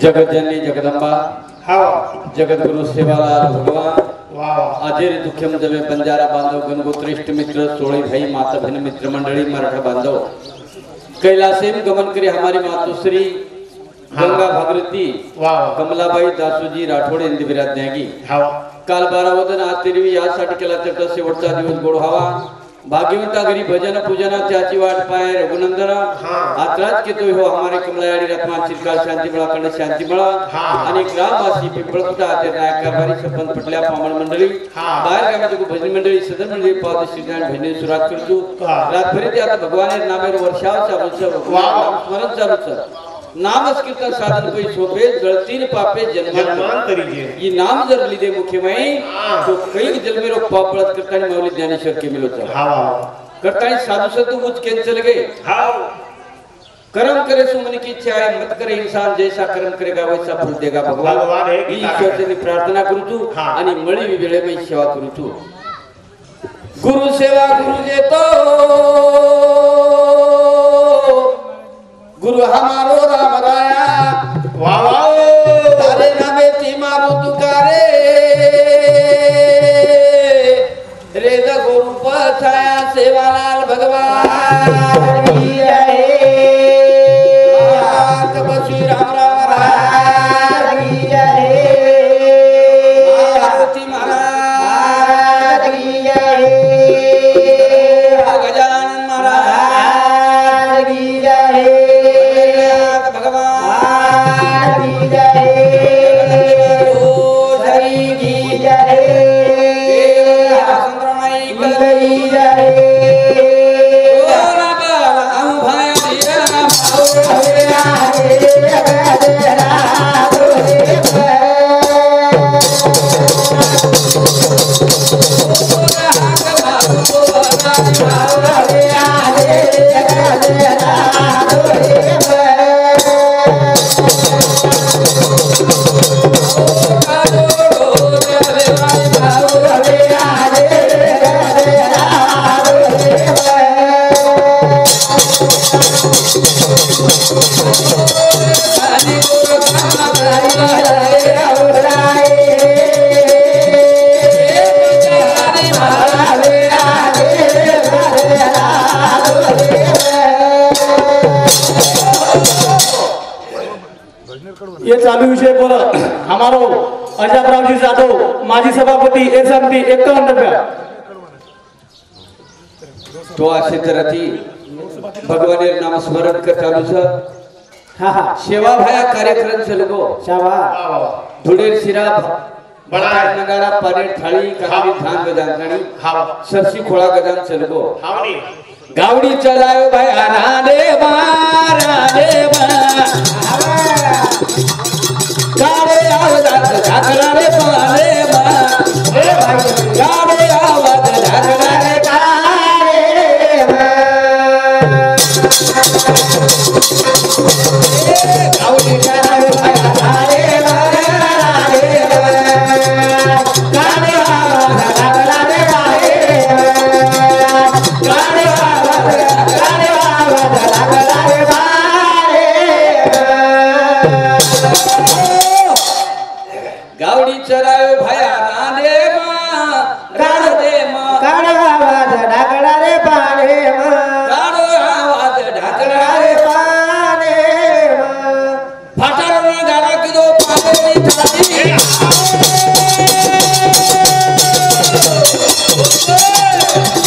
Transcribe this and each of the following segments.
जगत जननी जगदंबा जगत गुरु सेवालाल भगवान आधीर दुःखम जमे बंजारा बांधव गणगोत्रेष्ठ मित्र सोळे भाई माता बहन मित्र मंडळी मराठा बांधव कैलासेम गमन करी हमारी मातोश्री गंगा भागीरथी कमलाबाई दासोजी राठोड यांनी विराज्ञागी काल 12 वदन आज 13 यासाठी केला तर शेवटचा दिवस गोड व्हावा भाग्यवंता घरी भजन पूजना त्याची वाट पाय रघुनंदन आत्राज केतोय हो हमारे कमलायाडी रत्मा चिरकाल शांती मिळा कंड शांती मिळा आणि ग्रामवासी पिंपळकुटा ते नायक कारभारी सरपंच पटल्या पामण मंडळी बाहेर गावाची भजन मंडळी सदन मंडळी पाद श्रीज्ञान भजन सुरात करतो रातभरी ते आता भगवान नामेर वर्षावचा उत्सव स्मरण चालूच नामस कीर्तन साधन कोई सोपे जळतीन पापे जन्मांतरी ये नाम जर लिदे मुख्यमय तो कई जन्मेरो पाप पळत करतानी माऊली ज्ञानेश्वर के मिलो चल करतानी साधु संत उच कैंसल गए कर्म करे सुमन की इच्छा है मत करे इंसान जैसा कर्म करेगा वैसा फल देगा भगवान ईश्वर से प्रार्थना करू तू आणि मळी वेळे में सेवा करू तू गुरु सेवा गुरु देतो गुरु हमारो राम राया तारे नामे ती मारू तुकारे रे गुरु पछाया सेवालाल भगवान की जय श्री राम राम राम की जय आरती महाराज की जय गजानन महाराज की जय ये चालू विषय बोला हमारो अजबराव जी जादव माजी सभापति एसएमटी 51 रुपया तो असे तर ती भगवाने नाम स्मरण कर चालू छ सेवा भया कार्यक्रम चलगो शाबा धुडेर शिरा बड़ा नगारा पारेर थाळी काली धान गजांगणी सरसी खोळा गजान चलगो गावडी चलायो भाई राधे गावे आवाज झाकरा रे पाले बा रे भाई गावे आवाज झाकरा रे कारे बा गावडी चलायो भाई राधे गावे आवाज झाकरा रे कारे गावे आवाज झाकरा रे गावडी चरायो भया राधे काळा आवाज ढाकळा रे पाले गाडो आवाज ढाकळा रे पाले फाटाळा गाडा किदो पाले थाली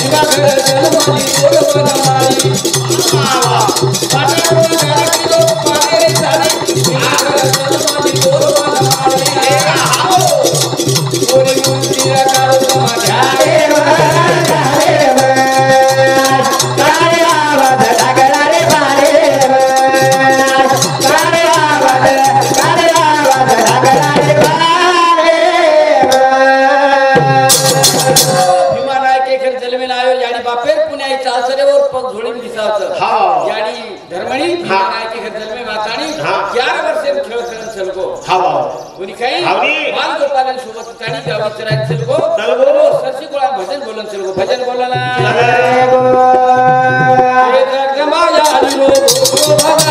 निगा घर जलमाली गोड बनमाली फाटाळा गाडा किदो पाले थाली निगा घर जलमाली गोड बनमाली गोरी मुंदिया कारो समाजा धर्मणी के घर में मातानी 11 वर्ष खेळ खेळून चलगो कोणी काही बाल गोपालन सोबत ताणी गावी चरायला चलगो सरसी गोळा भजन बोलन चलगो भजन बोलला हे जगदंबा या लो भगवान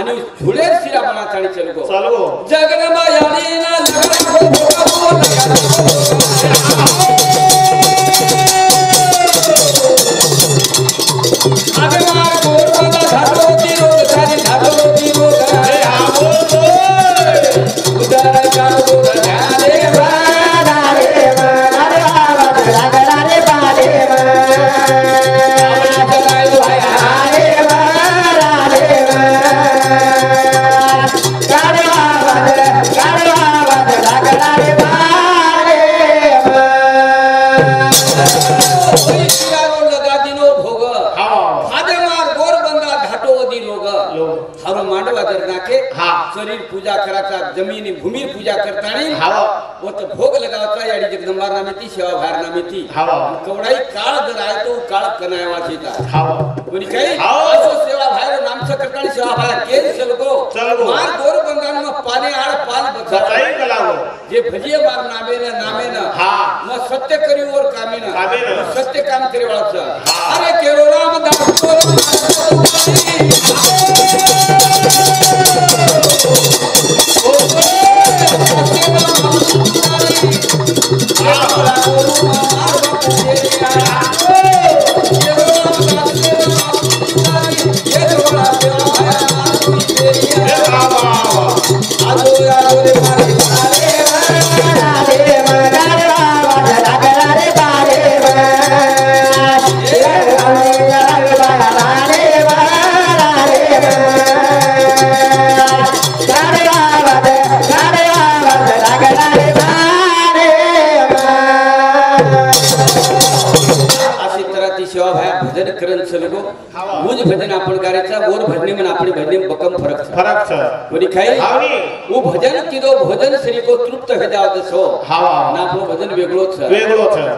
आणि झुले सिरा बनातानी चलगो चलगो जगदंबा यानी ना लगा को आगे मार गोर बंदा घाटो तीरो सारी घाटो तीरो रे आवो उधर का गोर जाने वाला रे रे आवा रे बाले शरीर पूजा कराचा जमीनी भूमी पूजा करतानी वो तो भोग लगावता याडी जगदंबा नामेती सेवा भार नामेती कवडाई काळ जर आहे तो काळ कनायवा छेता कोणी काही असो सेवा भार नामच करतानी सेवा भार केल चलगो मार गोर बंदान में पाने आड़ पाल बचाई गलावो जे भजिए मार नामे न म सत्य करी और कामे न सत्य काम करे वाला अरे केरो राम दास भजन करन चलगो मुझ भजन आपण गारेचा गोर भजने मन आपणी भजने बकम फरक छ कोनी खाई वो भजन किदो भजन श्री को तृप्त हो जावत सो ना आपलो भजन वेगळो छ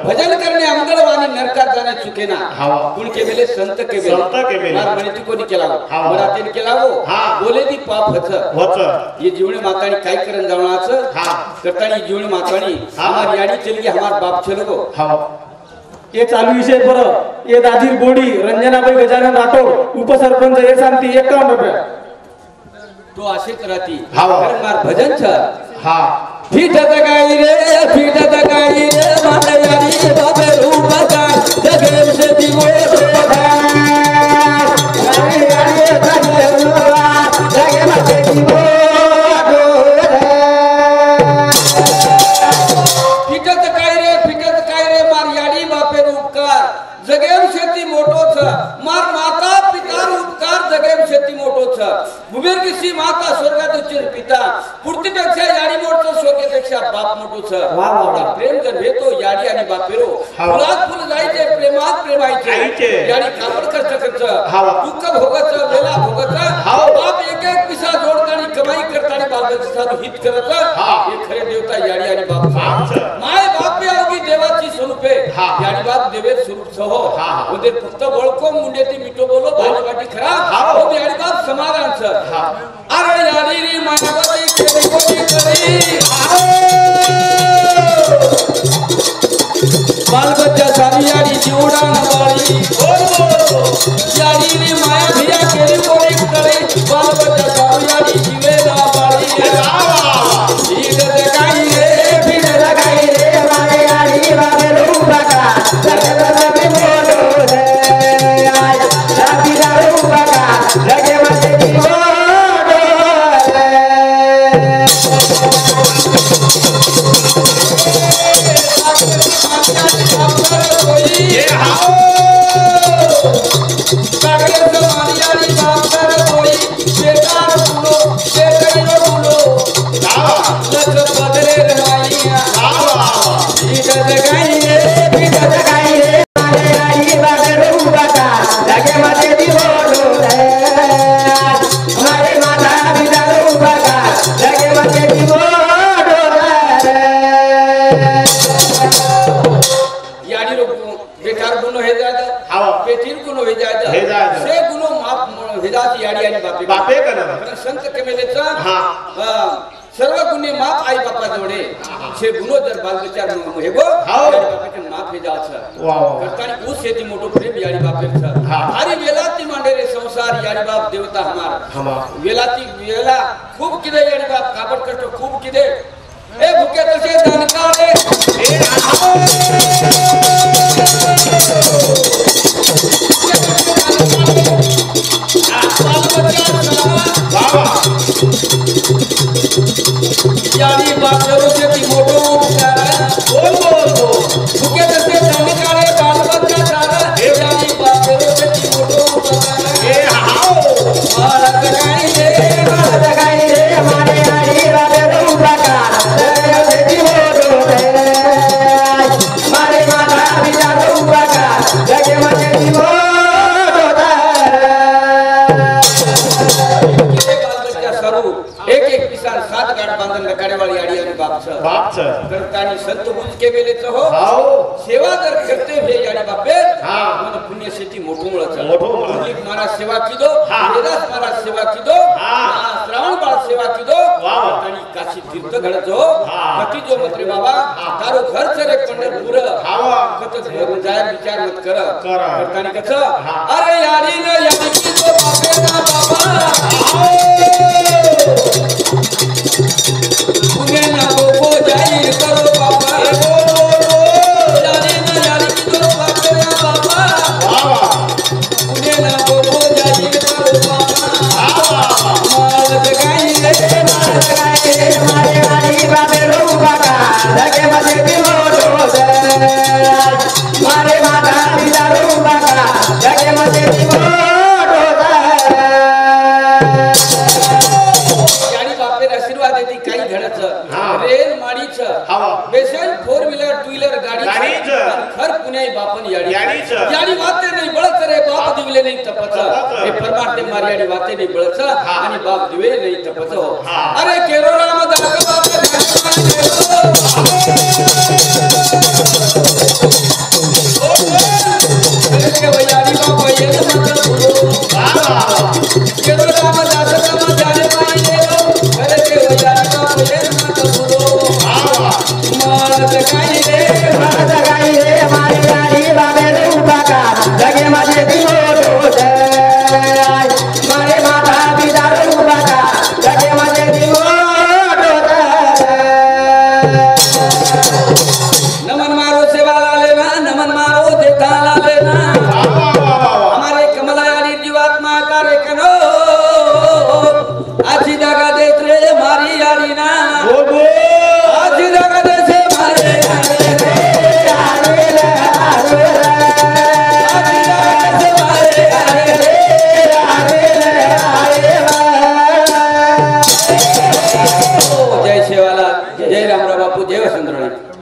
भजन करणे अंगळवानी नरकात जाणे चुके ना कुण के बेले संत के बेले मार म्हणती कोनी केलावो मराठीने केलावो बोले दी पाप होच ये जीवने मातानी काय करन जावणाच करतानी जीवने मातानी हमार याडी चलगी हमार बाप चलगो ये चालू विषय पर ये दाजीर बोडी रंजनाबाई गजानन राठोड उपसरपंच हे सांगती 51 रुपया तो असेच राहती कारण मार भजन छ फिटत गाई रे माते यारी बाबे रूप का जगे से दिवो जगे माते दिवो जगेम शेती मोठो छ मार माता पिता उपकार जगेम शेती मोठो छ भूमीर किसी माता स्वर्गात उच्चर पिता पूर्तीपेक्षा याडी मोठो शोकेपेक्षा बाप मोठो छ वाह प्रेम जर भेटो याडी आणि बापेरो फुलात फुल जायचे प्रेमात प्रेमायचे याडी कापड खर्च दुःख भोगच वेला भोगच बाप एक एक पिसा जोडतानी कमाई करतानी बापाचा हित करत हे खरे देवता याडी आणि बाप माय बाप योगी देवाची स्वरूपे याडी बाप देवे स्वरूप सहो उदे फक्त बळको मुंडेती मिठो बोलो बालगाटी खरा हो याडी बाप समाधान छ अरे याडी री मानवती केली कोणी करी बाल बच्चा सारी याडी जीवडान वाली याडी री माया भिया केली कोणी करी बाल बच्चा सारी याडी जीवे ना वाली ईद जगाई रे मारे याडी बाबे रूपा का जगे माते दिवो ये आओ कागले समारियारी बाप कर कोई बेटा बोलो बेटा बोलो लच बदले रमाइया ईद जगाई रे मारे आई बाबे रूपा का जगे माते दिवो बापे करना संत केमेलेचा सर्व गुन्हे माफ आई बापा जोडे छे गुनो जर बाल विचार हेगो बापे माफ हे जाछ करतानी ऊ शेती मोठो प्रेम याडी बापेचा हारी वेलाती मांडे रे संसार दरबार याडी बाप देवता हमार वेलाती वेला खूब किदे याडी बाप काबड कष्ट खूब किदे ए भुके तसे दानकाळे ए याडी बाप जरूर ती मोठो बोल बोल भुके तसे दानकाळे बाल बच्चा चारा याडी बाप जरूर ती मोठो ए हाओ मारा लगाई रे हमारे याडी राधे रूपा का मारे माता पिता रूपा का जगे मजे जीवो एक एक किसान सात गाठ बांधन गाडीवाली आडी आणि बापच करतानी संत बुज के वेलेच हो सेवा जर करते हे याडी बापे मन पुण्य शेती मोठो मुळच मारा सेवा कीदो वेदास मारा सेवा कीदो श्रावण बाळ सेवा कीदो आणि काशी तीर्थ घडतो कटी जो मंत्री बाबा तारो घर चरे पंढरपूर कत घर जाय विचार मत कर करतानी कस अरे याडी न याडी कीदो बापे ना बाबा पुणे ना गोपो जाई करो बाबा याडी न याडी कीदो बापे ना बाबा पुणे ना गोपो जाई करो बाबा माल जगाई रे हमारे याडी बाबे रूपा का लगे मजे दिलो मारे माता पिता रूपा का लगे मजे दिलो आशीर्वाद देती काही घडच रेल माडीच बेसन 4 व्हीलर 2 व्हीलर गाडी खर पुणे बापन याडी वाते नाही बळच रे बाप दिवले नाही तपच हे परमात्मे मार्याडी वाते नाही बळच आणि बाप दिवे नाही तपच अरे केरो रामदास बाप याडी बाप ये मत केरो रामदास बाप जाने पाई अरे देव याडी बाप ये मत बोलो माल जगाई रे